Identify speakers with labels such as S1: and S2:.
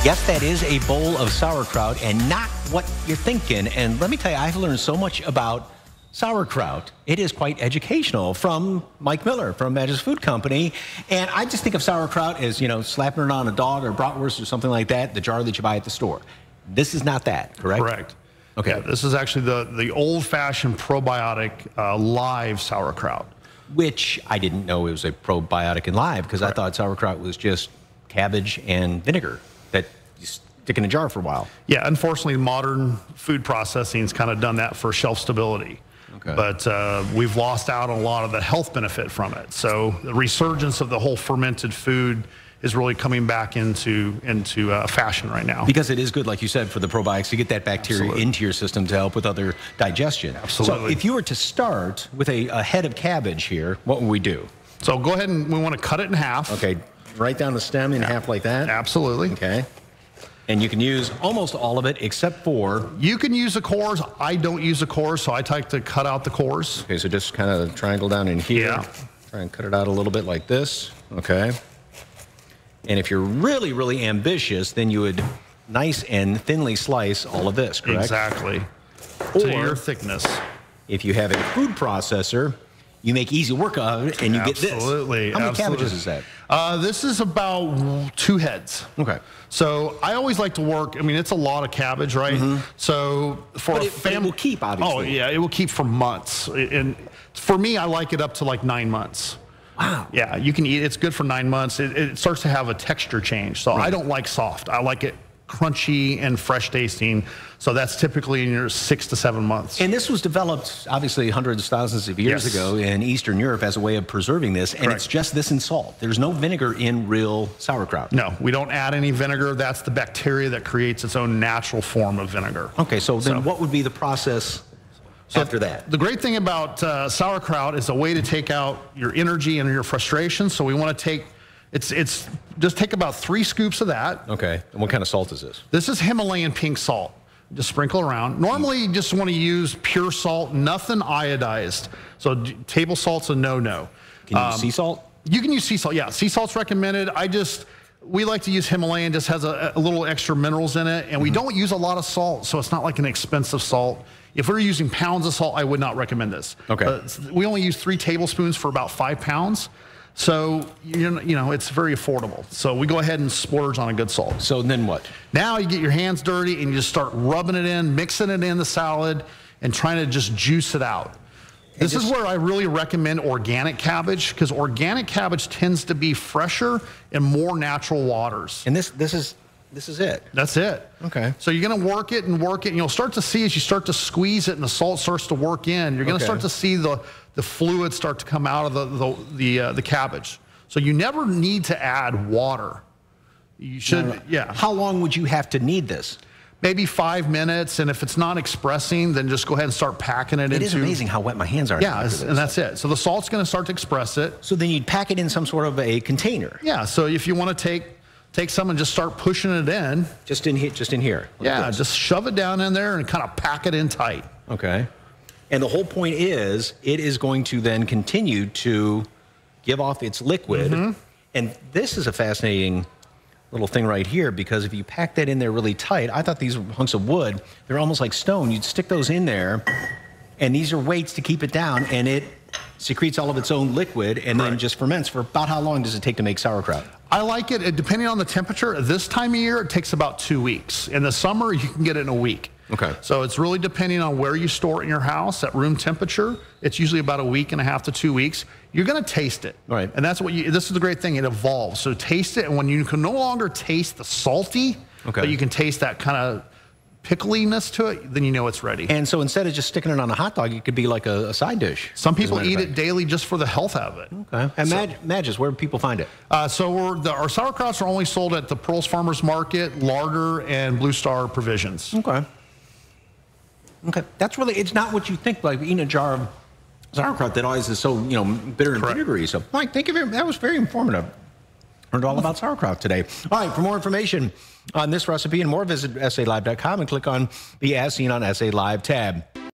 S1: Yes, that is a bowl of sauerkraut and not what you're thinking. And let me tell you, I've learned so much about sauerkraut. It is quite educational from Mike Miller from Magic's Food Company. And I just think of sauerkraut as, you know, slapping it on a dog or bratwurst or something like that, the jar that you buy at the store. This is not that, correct?
S2: Correct.
S1: Okay.
S2: Yeah, this is actually the old-fashioned probiotic live sauerkraut.
S1: Which I didn't know it was a probiotic and live because I thought sauerkraut was just cabbage and vinegar that you stick in a jar for a while.
S2: Yeah, unfortunately, modern food processing's kind of done that for shelf stability. Okay. But we've lost out on a lot of the health benefit from it. So the resurgence of the whole fermented food is really coming back into fashion right now.
S1: Because it is good, like you said, for the probiotics to get that bacteria into your system to help with other digestion.
S2: Absolutely.
S1: So if you were to start with a head of cabbage here, what would we do?
S2: So go ahead and we want to cut it in half.
S1: Okay, right down the stem in half like that?
S2: Absolutely.
S1: Okay. And you can use almost all of it except for...
S2: You can use the cores. I don't use the cores, so I like to cut out the cores.
S1: Okay, so just kind of triangle down in here.
S2: Yeah.
S1: Try and cut it out a little bit like this. Okay. And if you're really, really ambitious, then you would nice and thinly slice all of this, correct?
S2: Exactly.
S1: Or
S2: to your thickness.
S1: If you have a food processor, you make easy work of it and you get this.
S2: Absolutely.
S1: How many cabbages is that?
S2: This is about 2 heads.
S1: Okay.
S2: So I always like to work, I mean, it's a lot of cabbage, right? So for a family.
S1: It will keep, obviously.
S2: Oh, yeah, it will keep for months. And for me, I like it up to like 9 months.
S1: Wow.
S2: Yeah, you can eat it. It's good for 9 months. It starts to have a texture change. So I don't like soft. I like it crunchy and fresh tasting. So that's typically in your 6 to 7 months.
S1: And this was developed, obviously, hundreds of thousands of years ago in Eastern Europe as a way of preserving this. And it's just this and salt. There's no vinegar in real sauerkraut.
S2: No, we don't add any vinegar. That's the bacteria that creates its own natural form of vinegar.
S1: Okay, so then what would be the process after that?
S2: The great thing about sauerkraut is a way to take out your energy and your frustration. So we want to take, just take about 3 scoops of that.
S1: Okay, and what kind of salt is this?
S2: This is Himalayan pink salt. Just sprinkle around. Normally, you just want to use pure salt, nothing iodized. So table salt's a no-no.
S1: Can you use sea salt?
S2: You can use sea salt, yeah. Sea salt's recommended. We like to use Himalayan, just has a little extra minerals in it, and we don't use a lot of salt, so it's not like an expensive salt. If we're using pounds of salt, I would not recommend this.
S1: Okay.
S2: We only use 3 tablespoons for about 5 pounds. So, you know, it's very affordable. So we go ahead and splurge on a good salt.
S1: So then what?
S2: Now you get your hands dirty and you just start rubbing it in, mixing it in the salad, and trying to just juice it out. This is where I really recommend organic cabbage, because organic cabbage tends to be fresher and more natural waters.
S1: And this is it?
S2: That's it.
S1: Okay.
S2: So you're going to work it, and you'll start to see as you start to squeeze it and the salt starts to work in, you're going to start to see the fluid start to come out of the cabbage. So you never need to add water. You should, yeah.
S1: How long would you have to knead this?
S2: Maybe 5 minutes, and if it's not expressing, then just go ahead and start packing it into...
S1: It is amazing how wet my hands are.
S2: Yeah, and that's it. So the salt's going to start to express it.
S1: So then you'd pack it in some sort of a container.
S2: Yeah, so if you want to take some and just start pushing it in.
S1: Just in here.
S2: Yeah, just shove it down in there and kind of pack it in tight.
S1: Okay. And the whole point is, it is going to then continue to give off its liquid. And this is a fascinating little thing right here, because if you pack that in there really tight, I thought these hunks of wood, they're almost like stone. You'd stick those in there, and these are weights to keep it down, and it secretes all of its own liquid and then just ferments. For about how long does it take to make sauerkraut?
S2: I like it, depending on the temperature. This time of year, it takes about 2 weeks. In the summer, you can get it in a week.
S1: Okay.
S2: So it's really depending on where you store it in your house at room temperature. It's usually about 1.5 weeks to 2 weeks. You're going to taste it.
S1: Right.
S2: And that's this is the great thing. It evolves. So taste it. And when you can no longer taste the salty, but you can taste that kind of pickliness to it, then you know it's ready.
S1: And so instead of just sticking it on a hot dog, it could be like a side dish.
S2: Some people eat it daily just for the health of it.
S1: Okay. And Magis, where do people find it?
S2: So our sauerkrauts are only sold at the Pearls Farmers Market, Larder, and Blue Star Provisions.
S1: Okay. Okay. That's really, it's not what you think, like eating a jar of sauerkraut that always is so, you know, bitter and vinegary. So, Mike, thank you very much. That was very informative. Learned all about sauerkraut today. All right, for more information on this recipe and more, visit SALive.com and click on the As Seen on SA Live tab.